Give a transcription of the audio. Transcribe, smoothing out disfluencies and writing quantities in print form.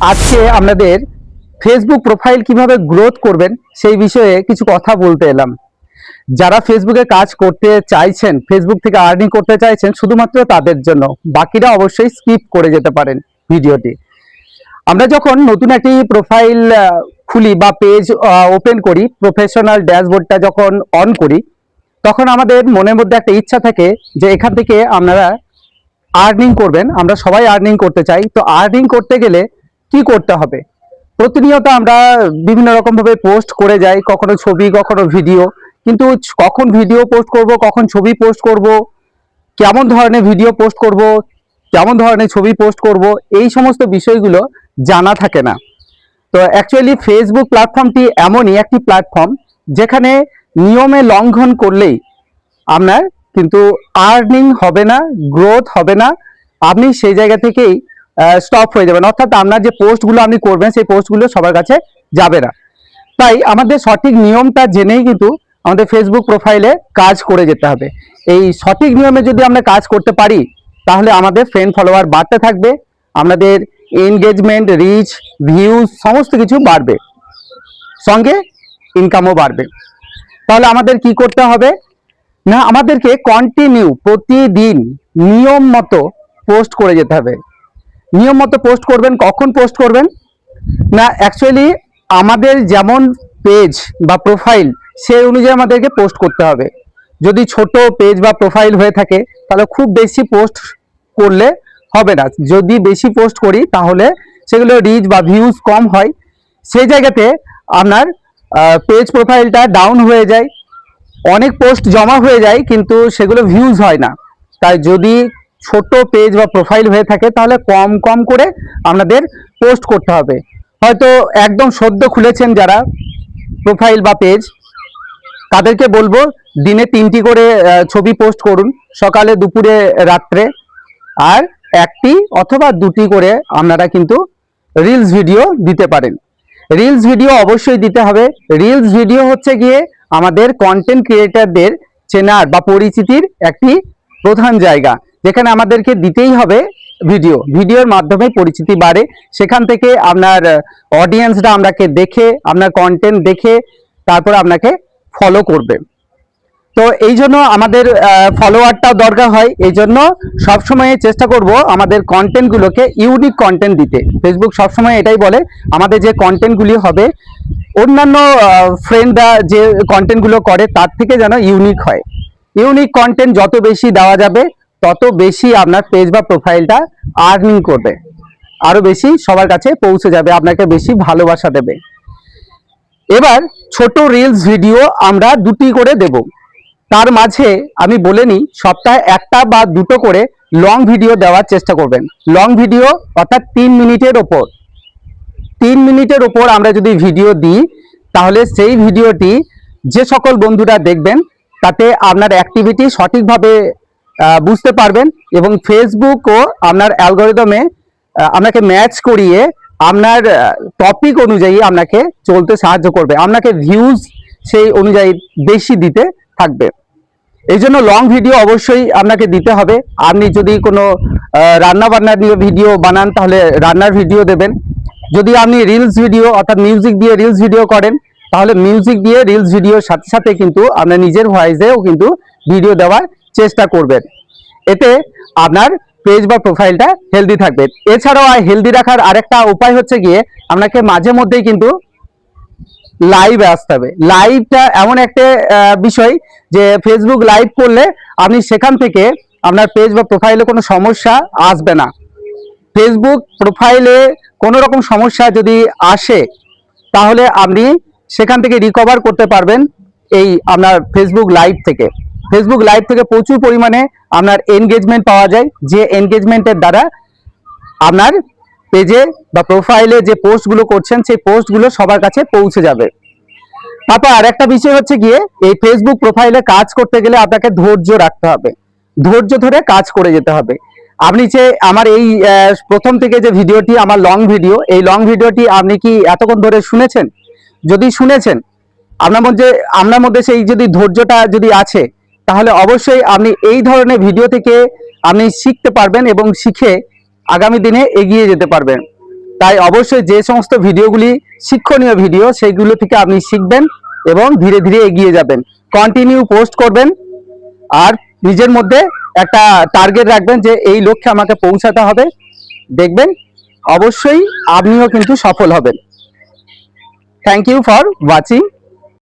আজকে আপনাদের Facebook profile কিভাবে গ্রোথ করবেন সেই বিষয়ে কিছু কথা বলতে এলাম। যারা ফেসবুকে কাজ করতে চাইছেন, ফেসবুক থেকে আর্নিং করতে চাইছেন, শুধুমাত্র তাদের জন্য, বাকিরা অবশ্যই স্কিপ করে যেতে পারেন ভিডিওটি। আমরা যখন নতুন একটি প্রোফাইল খুলি বা পেজ ওপেন করি, প্রফেশনাল ড্যাশবোর্ডটা যখন অন করি, তখন আমাদের মনের মধ্যে একটা ইচ্ছা থাকে যে এখান থেকে আপনারা আর্নিং করবেন। আমরা সবাই আর্নিং করতে চাই। তো আর্নিং করতে গেলে কি করতে হবে? প্রতিনিয়ত আমরা বিভিন্ন রকম ভাবে পোস্ট করে যাই, কখনো ছবি, কখনো ভিডিও। কিন্তু কখন ভিডিও পোস্ট করব, কখন ছবি পোস্ট করব, কেমন ধরনের ভিডিও পোস্ট করব, কেমন ধরনের ছবি পোস্ট করব, এই সমস্ত বিষয়গুলো জানা থাকে না। তো অ্যাকচুয়ালি ফেসবুক প্ল্যাটফর্মটি এমনই একটি প্ল্যাটফর্ম যেখানে নিয়মে লঙ্ঘন করলেই আপনার কিন্তু আর্নিং হবে না, গ্রোথ হবে না। আপনি সেই জায়গা থেকেই স্টপ হয়ে যাবেন, অর্থাৎ আপনার যে পোস্টগুলো আপনি করবেন সেই পোস্টগুলো সবার কাছে যাবে না। তাই আমাদের সঠিক নিয়মটা জেনেই কিন্তু আমাদের ফেসবুক প্রোফাইলে কাজ করে যেতে হবে। এই সঠিক নিয়মে যদি আমরা কাজ করতে পারি, তাহলে আমাদের ফ্রেন্ড ফলোয়ার বাড়তে থাকবে, আমাদের এনগেজমেন্ট, রিচ, ভিউজ সমস্ত কিছু বাড়বে, সঙ্গে ইনকামও বাড়বে। তাহলে আমাদের কি করতে হবে না, আমাদেরকে কন্টিনিউ প্রতিদিন নিয়ম মতো পোস্ট করে যেতে হবে। নিয়ম মতো পোস্ট করবেন। কখন পোস্ট করবেন না, অ্যাকচুয়ালি আমাদের যেমন পেজ বা প্রোফাইল সেই অনুযায়ী আমাদেরকে পোস্ট করতে হবে। যদি ছোট পেজ বা প্রোফাইল হয়ে থাকে তাহলে খুব বেশি পোস্ট করলে হবে না। যদি বেশি পোস্ট করি তাহলে সেগুলো রিচ বা ভিউজ কম হয়, সেই জায়গাতে আপনার পেজ প্রোফাইলটা ডাউন হয়ে যায়, অনেক পোস্ট জমা হয়ে যায় কিন্তু সেগুলো ভিউজ হয় না। তাই যদি ছোট পেজ বা প্রোফাইল হয়ে থাকে তাহলে কম কম করে আপনাদের পোস্ট করতে হবে। হয়তো একদম সদ্য খুলেছেন যারা প্রোফাইল বা পেজ, তাদেরকে বলবো দিনে 3টি করে ছবি পোস্ট করুন, সকালে, দুপুরে, রাত্রে। আর 1টি অথবা 2টি করে আপনারা কিন্তু রিলস ভিডিও দিতে পারেন। রিলস ভিডিও অবশ্যই দিতে হবে। রিলস ভিডিও হচ্ছে গিয়ে আমাদের কন্টেন্ট ক্রিয়েটারদের চেনার বা পরিচিতির একটি প্রধান জায়গা, যেখানে আমাদেরকে দিতেই হবে ভিডিও। ভিডিওর মাধ্যমে পরিচিতি বাড়ে, সেখান থেকে আপনার অডিয়েন্সরা আপনাকে দেখে, আপনার কন্টেন্ট দেখে তারপর আপনাকে ফলো করবে। তো এই জন্য আমাদের ফলোয়ারটাও দরকার হয়। এই জন্য সবসময় চেষ্টা করব আমাদের কন্টেন্টগুলোকে ইউনিক কন্টেন্ট দিতে। ফেসবুক সবসময় এটাই বলে আমাদের যে কন্টেন্টগুলি হবে অন্যান্য ফ্রেন্ডরা যে কন্টেন্টগুলো করে তার থেকে যেন ইউনিক হয়। ইউনিক কন্টেন্ট যত বেশি দেওয়া যাবে তত বেশি আপনার পেজ বা প্রোফাইলটা আর্নিং করবে, আরো বেশি সবার কাছে পৌঁছে যাবে, আপনাকে বেশি ভালোবাসা দেবে। এবার ছোট রিলস ভিডিও আমরা 2টি করে দেব। তার মাঝে আমি বলে নিই, সপ্তাহে 1টা বা 2টো করে লং ভিডিও দেওয়ার চেষ্টা করবেন। লং ভিডিও অর্থাৎ 3 মিনিটের ওপর। 3 মিনিটের ওপর আমরা যদি ভিডিও দিই তাহলে সেই ভিডিওটি যে সকল বন্ধুরা দেখবেন তাতে আপনার অ্যাক্টিভিটি সঠিকভাবে বুঝতে পারবেন এবং ফেসবুকও আপনার অ্যালগরিদমে আপনাকে ম্যাচ করিয়ে আপনার টপিক অনুযায়ী আপনাকে চলতে সাহায্য করবে, আপনাকে ভিউজ সেই অনুযায়ী বেশি দিতে থাকবে। এই জন্য লং ভিডিও অবশ্যই আপনাকে দিতে হবে। আপনি যদি কোনো রান্না বান্না নিয়ে ভিডিও বানান তাহলে রান্নার ভিডিও দেবেন। যদি আপনি রিলস ভিডিও অর্থাৎ মিউজিক দিয়ে রিলস ভিডিও করেন তাহলে মিউজিক দিয়ে রিলস ভিডিওর সাথে সাথে কিন্তু আপনার নিজের ভয়েসেও কিন্তু ভিডিও দেওয়ার চেষ্টা করবেন। এতে আপনার পেজ বা প্রোফাইলটা হেলদি থাকবে। এছাড়াও হেলদি রাখার আরেকটা উপায় হচ্ছে গিয়ে আপনাকে মাঝে মধ্যেই কিন্তু লাইভে আসতে হবে। লাইভটা এমন একটা বিষয় যে ফেসবুক লাইভ করলে আপনি সেখান থেকে আপনার পেজ বা প্রোফাইলে কোনো সমস্যা আসবে না। ফেসবুক প্রোফাইলে কোনো রকম সমস্যা যদি আসে তাহলে আপনি সেখান থেকে রিকভার করতে পারবেন এই আপনার ফেসবুক লাইভ থেকে। ফেসবুক লাইভ থেকে প্রচুর পরিমাণে আপনার এনগেজমেন্ট পাওয়া যায়, যে এনগেজমেন্টের দ্বারা আপনার পেজে বা প্রোফাইলে যে পোস্টগুলো করছেন সেই পোস্টগুলো সবার কাছে পৌঁছে যাবে। তারপর আরেকটা বিষয় হচ্ছে গিয়ে এই ফেসবুক প্রোফাইলে কাজ করতে গেলে আপনাকে ধৈর্য রাখতে হবে, ধৈর্য ধরে কাজ করে যেতে হবে। আপনি যে আমার এই প্রথম থেকে যে ভিডিওটি আমার লং ভিডিও, এই লং ভিডিওটি আপনি কি এতক্ষণ ধরে শুনেছেন? যদি শুনেছেন, আপনার মধ্যে সেই যদি ধৈর্যটা যদি আছে তাহলে অবশ্যই আপনি এই ধরনের ভিডিও থেকে আপনি শিখতে পারবেন এবং শিখে আগামী দিনে এগিয়ে যেতে পারবেন। তাই অবশ্যই যে সমস্ত ভিডিওগুলি শিক্ষণীয় ভিডিও সেইগুলো থেকে আপনি শিখবেন এবং ধীরে ধীরে এগিয়ে যাবেন। কন্টিনিউ পোস্ট করবেন আর নিজের মধ্যে একটা টার্গেট রাখবেন যে এই লক্ষ্যে আমাকে পৌঁছাতে হবে। দেখবেন অবশ্যই আপনিও কিন্তু সফল হবেন। Thank you for watching.